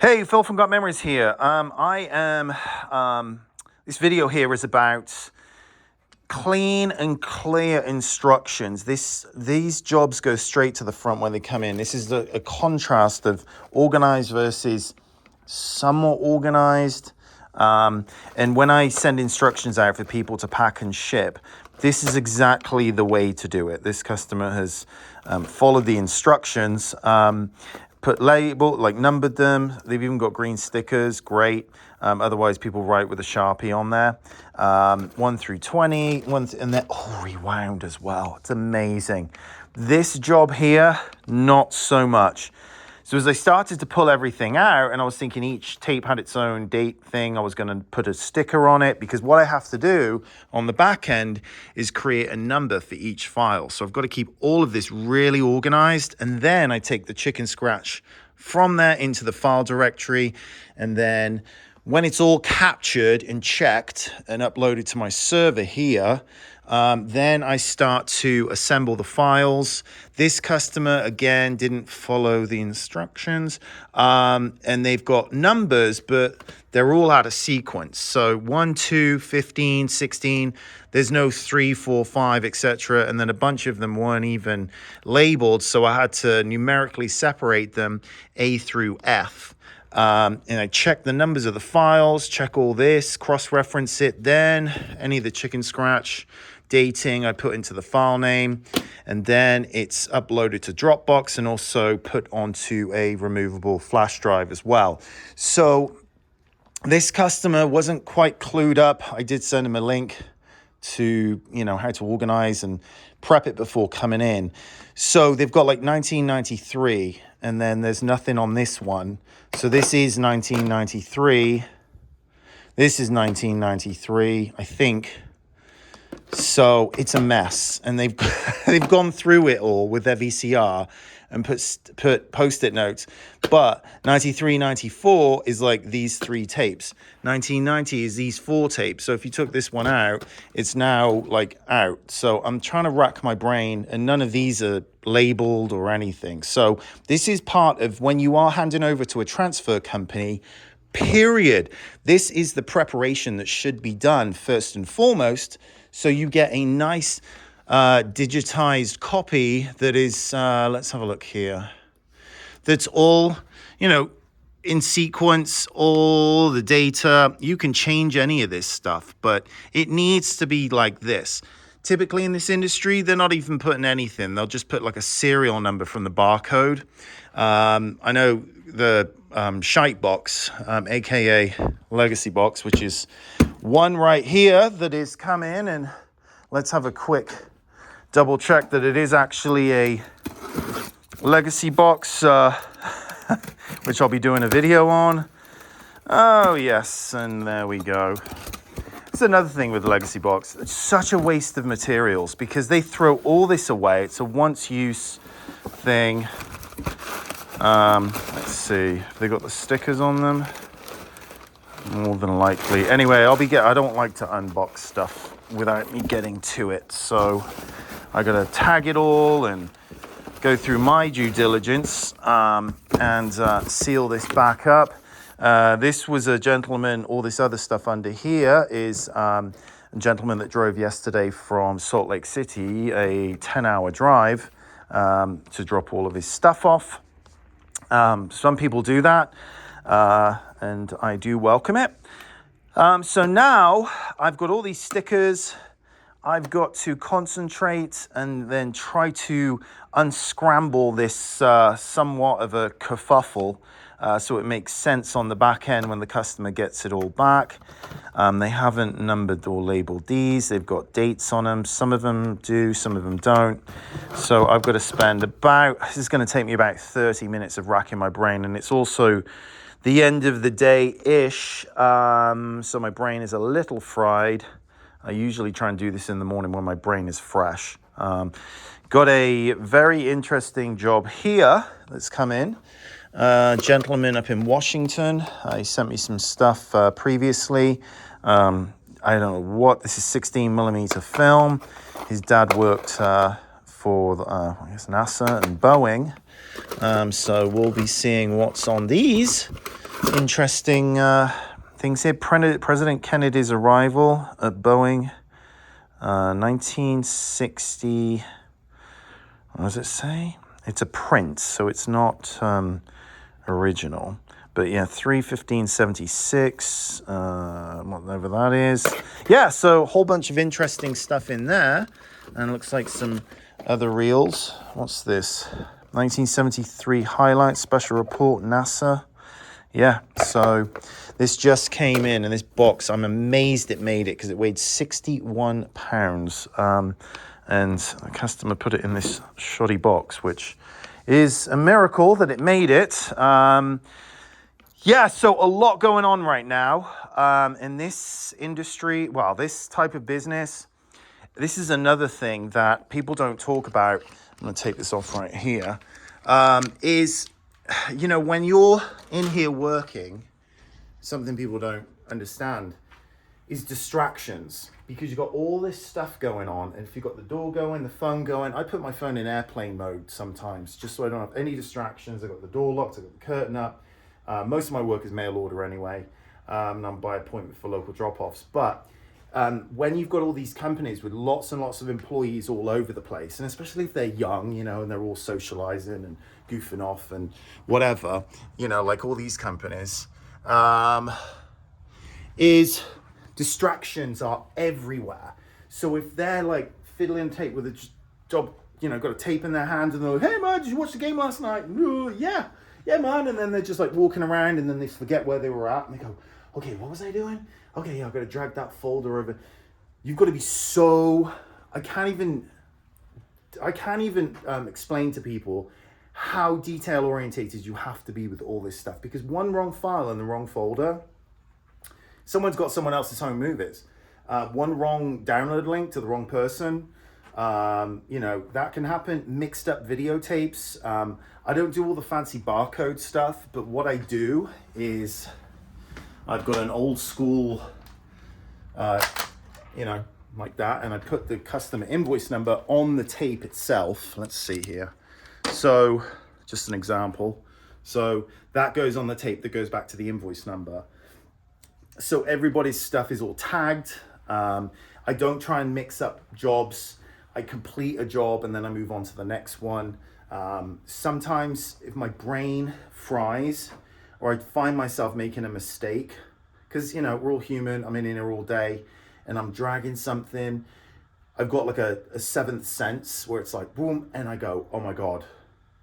Hey, Phil from Got Memories here. This video here is about clean and clear instructions. These jobs go straight to the front when they come in. This is a contrast of organized versus somewhat organized. And when I send instructions out for people to pack and ship, this is exactly the way to do it. This customer has followed the instructions. Put label, like numbered them. They've even got green stickers, great. Otherwise, people write with a Sharpie on there. 1 through 20, and they're all rewound as well. It's amazing. This job here, not so much. So as I started to pull everything out, and I was thinking each tape had its own date thing, I was going to put a sticker on it, because what I have to do on the back end is create a number for each file. So I've got to keep all of this really organized, and then I take the chicken scratch from there into the file directory, and then when it's all captured and checked and uploaded to my server here, then I start to assemble the files. This customer, again, didn't follow the instructions, and they've got numbers, but they're all out of sequence. So 1, 2, 15, 16, there's no 3, 4, 5, etc. And then a bunch of them weren't even labeled, so I had to numerically separate them A through F. And I check the numbers of the files, check all this, cross-reference it, then any of the chicken scratch dating I put into the file name, and then it's uploaded to Dropbox and also put onto a removable flash drive as well. So this customer wasn't quite clued up. I did send him a link to, how to organize and prep it before coming in. So they've got like 1993, and then there's nothing on this one. So this is 1993. This is 1993, I think. So it's a mess, and they've gone through it all with their VCR and put post-it notes. But 93, 94 is like these 3 tapes. 1990 is these 4 tapes. So if you took this one out, it's now like out. So I'm trying to rack my brain, and none of these are labeled or anything. So this is part of when you are handing over to a transfer company, period. This is the preparation that should be done first and foremost, so you get a nice digitized copy that is, let's have a look here, that's all, in sequence, all the data. You can change any of this stuff, but it needs to be like this. Typically in this industry, they're not even putting anything. They'll just put like a serial number from the barcode. I know the shite box, aka legacy box, which is one right here that is come in, and let's have a quick double check that it is actually a legacy box, which I'll be doing a video on. Oh yes, and there we go. It's another thing with legacy box. It's such a waste of materials because they throw all this away. It's a once-use thing. Let's see. Have they got the stickers on them? More than likely. Anyway, I don't like to unbox stuff without me getting to it. So I got to tag it all and go through my due diligence and seal this back up. This was a gentleman. All this other stuff under here is a gentleman that drove yesterday from Salt Lake City, a 10-hour drive to drop all of his stuff off. Some people do that, and I do welcome it. So now I've got all these stickers. I've got to concentrate and then try to unscramble this somewhat of a kerfuffle so it makes sense on the back end when the customer gets it all back. They haven't numbered or labeled these. They've got dates on them. Some of them do, some of them don't. So I've got to spend this is going to take me about 30 minutes of racking my brain, and it's also the end of the day-ish, so my brain is a little fried. I usually try and do this in the morning when my brain is fresh. Got a very interesting job here that's come in. Gentleman up in Washington. He sent me some stuff previously. I don't know what. This is 16 millimeter film. His dad worked for NASA and Boeing. So we'll be seeing what's on these. interesting things here. President Kennedy's arrival at Boeing, 1960. What does it say? It's a print, so it's not original. But yeah, 3/15/76, whatever that is. Yeah, so a whole bunch of interesting stuff in there. And looks like some other reels. What's this? 1973 highlights, special report, NASA. Yeah, so this just came in this box. I'm amazed it made it because it weighed 61 pounds. And the customer put it in this shoddy box, which is a miracle that it made it. Yeah, so a lot going on right now in this industry. Well, this type of business, this is another thing that people don't talk about. I'm going to take this off right here. Is, when you're in here working, something people don't understand is distractions, because you've got all this stuff going on, and if you've got the door going, the phone going, I put my phone in airplane mode sometimes just so I don't have any distractions. I've got the door locked, I've got the curtain up. Most of my work is mail order anyway, and I'm by appointment for local drop-offs. But when you've got all these companies with lots and lots of employees all over the place, and especially if they're young, and they're all socializing and goofing off and whatever, like all these companies, is distractions are everywhere. So if they're like fiddling tape with a job, got a tape in their hand, and they're like, "Hey man, did you watch the game last night?" Yeah man. And then they're just like walking around, and then they forget where they were at, and they go, "Okay, what was I doing? Okay, yeah, I've got to drag that folder over." You've got to be so, I can't even explain to people how detail orientated you have to be with all this stuff, because one wrong file in the wrong folder, someone's got someone else's home movies. One wrong download link to the wrong person, that can happen. Mixed up videotapes. I don't do all the fancy barcode stuff, but what I do is I've got an old school, like that, and I put the customer invoice number on the tape itself. Let's see here. So just an example. So that goes on the tape that goes back to the invoice number. So everybody's stuff is all tagged. I don't try and mix up jobs. I complete a job and then I move on to the next one. Sometimes if my brain fries or I find myself making a mistake, because, we're all human. I'm in here all day and I'm dragging something. I've got like a seventh sense where it's like, boom, and I go, oh my God,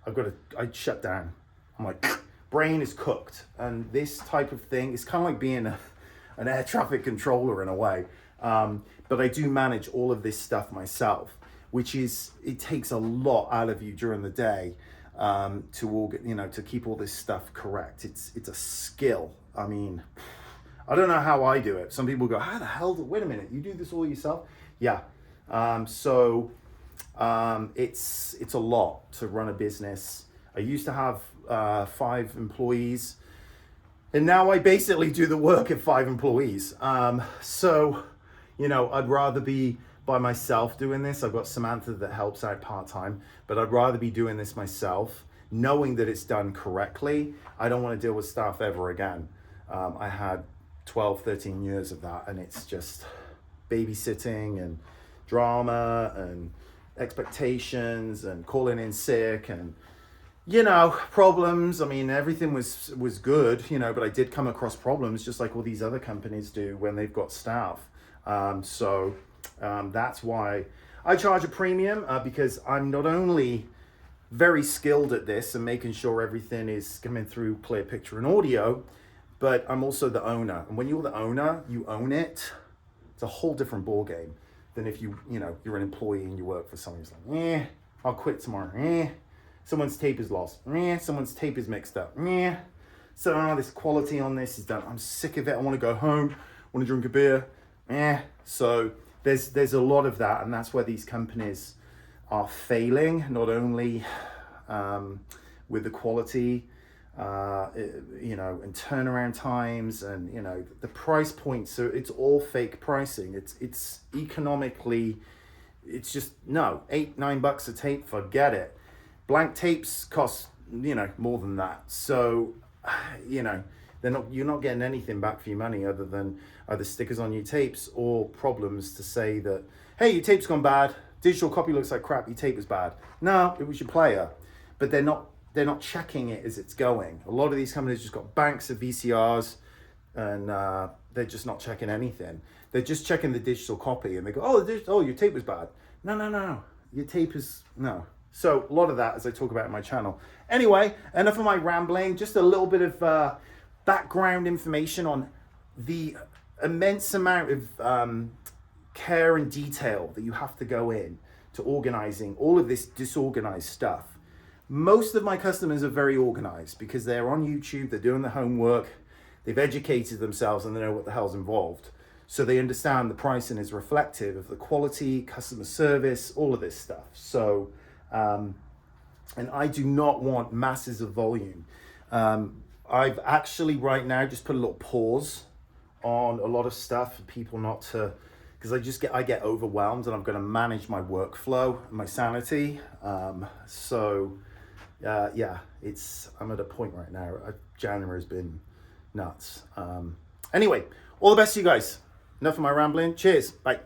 I shut down. I'm like, brain is cooked. And this type of thing is kind of like being an air traffic controller in a way. But I do manage all of this stuff myself, which is, it takes a lot out of you during the day to keep all this stuff correct. It's a skill. I mean, I don't know how I do it. Some people go, how the hell, wait a minute, you do this all yourself? Yeah. It's a lot to run a business. I used to have 5 employees, and now I basically do the work of 5 employees. I'd rather be by myself doing this. I've got Samantha that helps out part-time, but I'd rather be doing this myself, knowing that it's done correctly. I don't want to deal with staff ever again. I had 12, 13 years of that, and it's just babysitting and drama and expectations and calling in sick and problems. I mean, everything was good, but I did come across problems just like all these other companies do when they've got staff. That's why I charge a premium, because I'm not only very skilled at this and making sure everything is coming through clear picture and audio, but I'm also the owner. And when you're the owner, you own it. It's a whole different ball game than if you're an employee and you work for someone who's like, I'll quit tomorrow. Someone's tape is lost. Someone's tape is mixed up. So this quality on this is done. I'm sick of it. I want to go home. I want to drink a beer. So there's a lot of that, and that's where these companies are failing, not only with the quality, and turnaround times, and the price points. So it's all fake pricing. It's economically, it's just no, $8-9 a tape. Forget it. Blank tapes cost more than that. So You're not getting anything back for your money other than either stickers on your tapes or problems to say that, hey, your tape's gone bad, digital copy looks like crap, your tape is bad. No, it was your player. But they're not checking it as it's going. A lot of these companies just got banks of VCRs, and they're just not checking anything. They're just checking the digital copy, and they go, oh, your tape was bad. No, your tape is, no. So a lot of that, as I talk about in my channel. Anyway, enough of my rambling. Just a little bit of background information on the immense amount of care and detail that you have to go in to organizing all of this disorganized stuff. Most of my customers are very organized because they're on YouTube, they're doing the homework, they've educated themselves, and they know what the hell's involved. So they understand the pricing is reflective of the quality, customer service, all of this stuff. So, and I do not want masses of volume. I've actually right now just put a little pause on a lot of stuff for people not to, because I get overwhelmed, and I'm going to manage my workflow and my sanity. Yeah, I'm at a point right now. January has been nuts. Anyway, all the best to you guys. Enough of my rambling. Cheers. Bye.